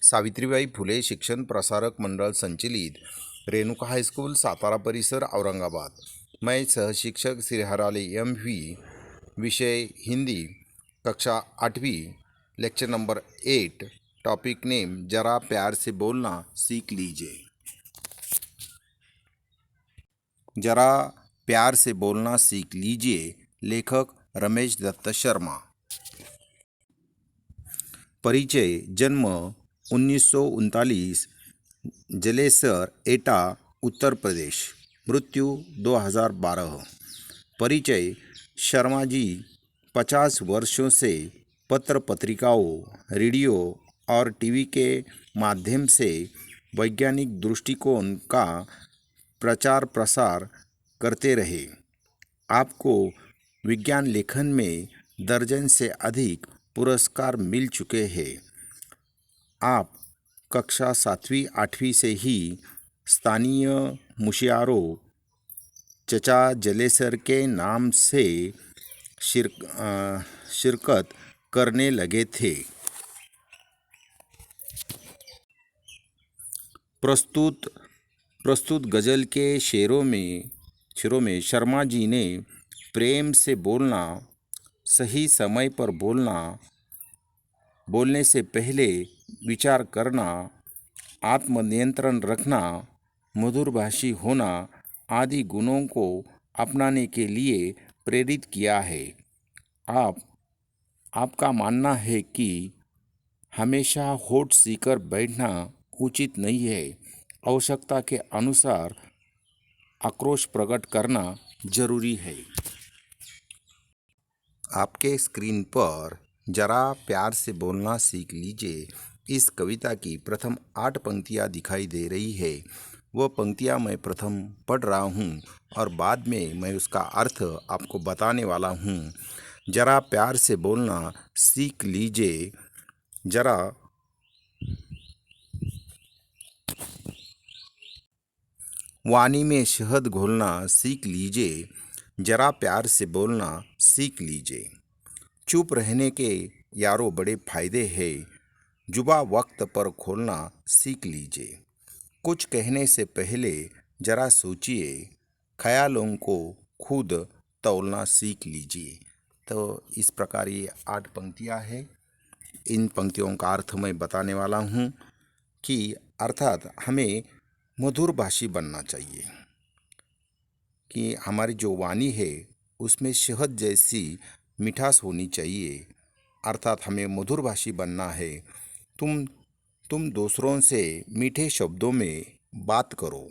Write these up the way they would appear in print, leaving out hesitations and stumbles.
सावित्रीबाई फुले शिक्षण प्रसारक मंडल संचलित रेणुका हाईस्कूल सातारा परिसर औरंगाबाद। मैं सहशिक्षक श्रीहराले MV, विषय हिंदी, कक्षा 8वीं, लेक्चर नंबर 8, टॉपिक नेम जरा प्यार से बोलना सीख लीजिए। जरा प्यार से बोलना सीख लीजिए। लेखक रमेश दत्त शर्मा। परिचय। जन्म 1939, जलेसर, एटा, उत्तर प्रदेश। मृत्यु 2012। परिचय। शर्मा जी 50 वर्षों से पत्र पत्रिकाओं, रेडियो और टीवी के माध्यम से वैज्ञानिक दृष्टिकोण का प्रचार प्रसार करते रहे। आपको विज्ञान लेखन में दर्जन से अधिक पुरस्कार मिल चुके हैं। आप कक्षा 7वीं 8वीं से ही स्थानीय मुशियारों चचा जलेसर के नाम से शिरकत करने लगे थे। प्रस्तुत गज़ल के शेरों में शर्मा जी ने प्रेम से बोलना, सही समय पर बोलना, बोलने से पहले विचार करना, आत्मनियंत्रण रखना, मधुरभाषी होना आदि गुणों को अपनाने के लिए प्रेरित किया है। आपका मानना है कि हमेशा होठ सीकर बैठना उचित नहीं है। आवश्यकता के अनुसार आक्रोश प्रकट करना जरूरी है। आपके स्क्रीन पर जरा प्यार से बोलना सीख लीजिए इस कविता की प्रथम 8 पंक्तियाँ दिखाई दे रही है। वह पंक्तियाँ मैं प्रथम पढ़ रहा हूँ और बाद में मैं उसका अर्थ आपको बताने वाला हूँ। जरा प्यार से बोलना सीख लीजिए। जरा वाणी में शहद घोलना सीख लीजिए। जरा प्यार से बोलना सीख लीजिए। चुप रहने के यारो बड़े फायदे हैं। जुबा वक्त पर खोलना सीख लीजिए। कुछ कहने से पहले जरा सोचिए। ख्यालों को खुद तौलना सीख लीजिए। तो इस प्रकार ये 8 पंक्तियाँ हैं। इन पंक्तियों का अर्थ मैं बताने वाला हूँ कि अर्थात हमें मधुर भाषी बनना चाहिए कि हमारी जो वाणी है उसमें शहद जैसी मिठास होनी चाहिए। अर्थात हमें मधुर भाषी बनना है। तुम दूसरों से मीठे शब्दों में बात करो।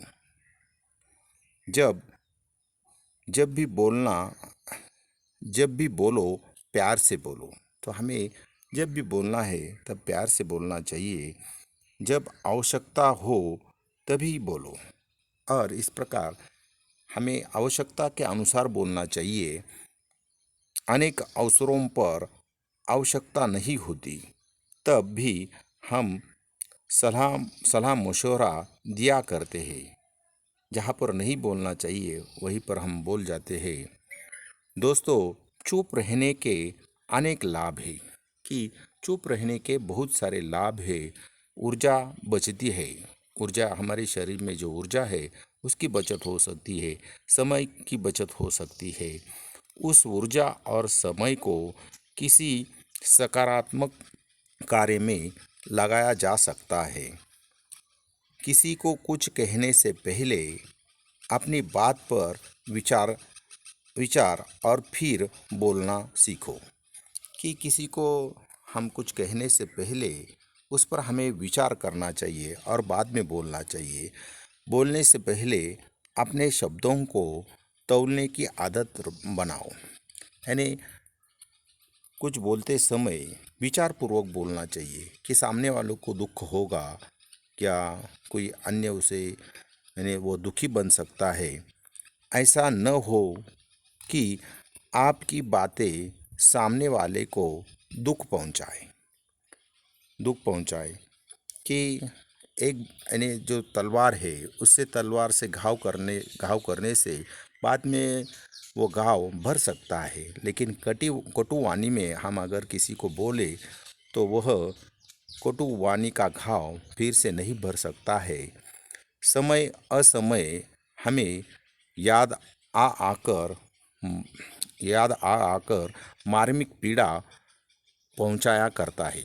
जब भी बोलो प्यार से बोलो। तो हमें जब भी बोलना है तब प्यार से बोलना चाहिए। जब आवश्यकता हो तभी बोलो। और इस प्रकार हमें आवश्यकता के अनुसार बोलना चाहिए। अनेक अवसरों पर आवश्यकता नहीं होती तब भी हम सलाह मशवरा दिया करते हैं। जहाँ पर नहीं बोलना चाहिए वहीं पर हम बोल जाते हैं। दोस्तों, चुप रहने के अनेक लाभ हैं कि चुप रहने के बहुत सारे लाभ हैं। ऊर्जा बचती है। ऊर्जा, हमारे शरीर में जो ऊर्जा है उसकी बचत हो सकती है। समय की बचत हो सकती है। उस ऊर्जा और समय को किसी सकारात्मक कार्य में लगाया जा सकता है। किसी को कुछ कहने से पहले अपनी बात पर विचार और फिर बोलना सीखो। कि किसी को हम कुछ कहने से पहले उस पर हमें विचार करना चाहिए और बाद में बोलना चाहिए। बोलने से पहले अपने शब्दों को तौलने की आदत बनाओ। यानी कुछ बोलते समय विचारपूर्वक बोलना चाहिए कि सामने वालों को दुख होगा क्या, कोई अन्य उसे यानी वो दुखी बन सकता है। ऐसा न हो कि आपकी बातें सामने वाले को दुख पहुंचाए कि एक यानी जो तलवार है उससे तलवार से घाव करने से बाद में वो घाव भर सकता है। लेकिन कटु वाणी में हम अगर किसी को बोले तो वह कटु वाणी का घाव फिर से नहीं भर सकता है। समय असमय हमें याद आ आकर याद आ आकर मार्मिक पीड़ा पहुंचाया करता है।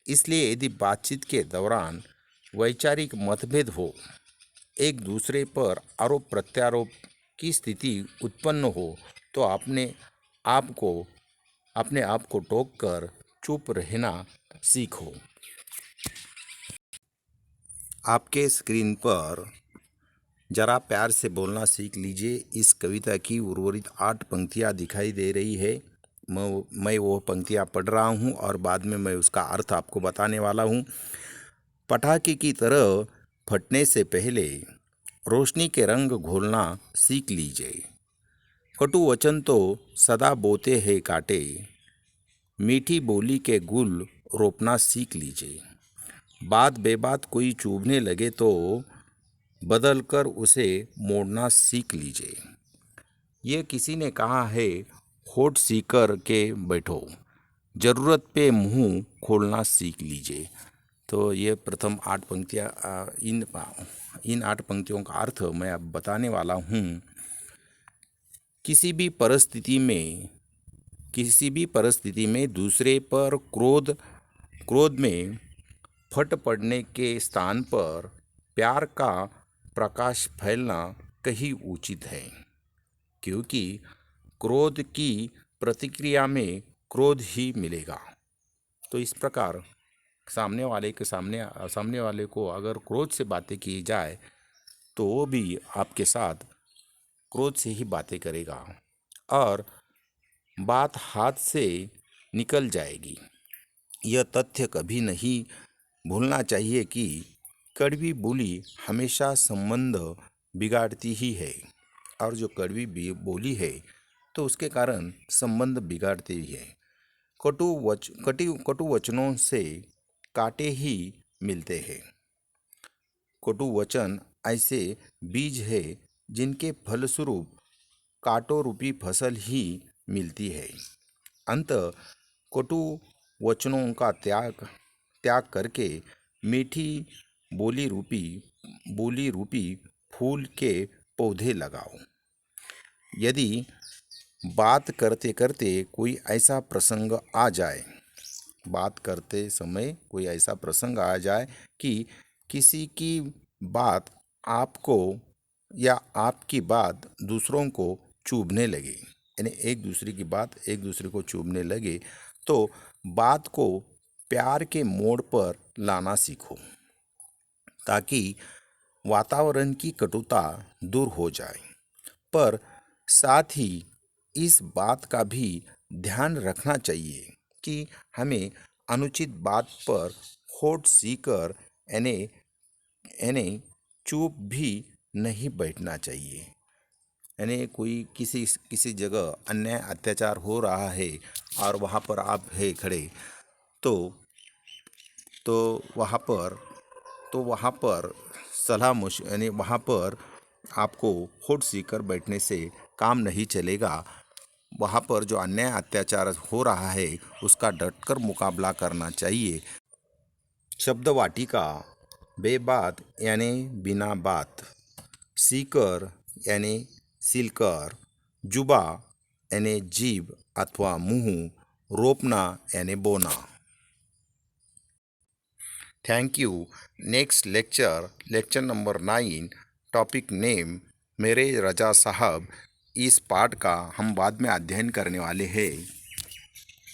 इसलिए यदि बातचीत के दौरान वैचारिक मतभेद हो, एक दूसरे पर आरोप प्रत्यारोप की स्थिति उत्पन्न हो, तो अपने आप को टोक कर चुप रहना सीखो। आपके स्क्रीन पर जरा प्यार से बोलना सीख लीजिए। इस कविता की उर्वरित 8 पंक्तियाँ दिखाई दे रही है। मैं वो पंक्तियाँ पढ़ रहा हूँ और बाद में मैं उसका अर्थ आपको बताने वाला हूँ। पटाखे की तरह फटने से पहले रोशनी के रंग घोलना सीख लीजिए। कटु वचन तो सदा बोते हैं कांटे, मीठी बोली के गुल रोपना सीख लीजिए। बात बेबात कोई चुभने लगे तो बदल कर उसे मोड़ना सीख लीजिए। ये किसी ने कहा है, होठ सीकर के बैठो, ज़रूरत पे मुंह खोलना सीख लीजिए। तो ये प्रथम 8 पंक्तियाँ, इन 8 पंक्तियों का अर्थ मैं अब बताने वाला हूँ। किसी भी परिस्थिति में दूसरे पर क्रोध में फट पड़ने के स्थान पर प्यार का प्रकाश फैलना कहीं उचित है, क्योंकि क्रोध की प्रतिक्रिया में क्रोध ही मिलेगा। तो इस प्रकार सामने वाले को अगर क्रोध से बातें की जाए तो वो भी आपके साथ क्रोध से ही बातें करेगा और बात हाथ से निकल जाएगी। यह तथ्य कभी नहीं भूलना चाहिए कि कड़वी बोली हमेशा संबंध बिगाड़ती ही है, और जो कड़वी बोली है तो उसके कारण संबंध बिगाड़ती ही है। कटु वचनों से कांटे ही मिलते हैं। कटु वचन ऐसे बीज है जिनके फलस्वरूप कांटों रूपी फसल ही मिलती है। अंततः कटु वचनों का त्याग करके मीठी बोली रूपी फूल के पौधे लगाओ। यदि बात करते करते कोई ऐसा प्रसंग आ जाए कि किसी की बात आपको या आपकी बात दूसरों को चुभने लगे, यानी एक दूसरे की बात एक दूसरे को चुभने लगे, तो बात को प्यार के मोड़ पर लाना सीखो, ताकि वातावरण की कटुता दूर हो जाए। पर साथ ही इस बात का भी ध्यान रखना चाहिए कि हमें अनुचित बात पर होठ सीकर यानी चुप भी नहीं बैठना चाहिए। यानी कोई किसी जगह अन्याय अत्याचार हो रहा है और वहाँ पर आप है खड़े, तो वहाँ पर यानी वहाँ पर आपको होठ सीकर बैठने से काम नहीं चलेगा। वहाँ पर जो अन्याय अत्याचार हो रहा है उसका डटकर मुकाबला करना चाहिए। शब्द वाटिका बेबात यानी बिना बात, सीकर यानी सिलकर, जुबा यानी जीभ अथवा मुंह, रोपना यानी बोना। Thank you. Next lecture number 9, topic name मेरे रजा साहब। इस पाठ का हम बाद में अध्ययन करने वाले हैं।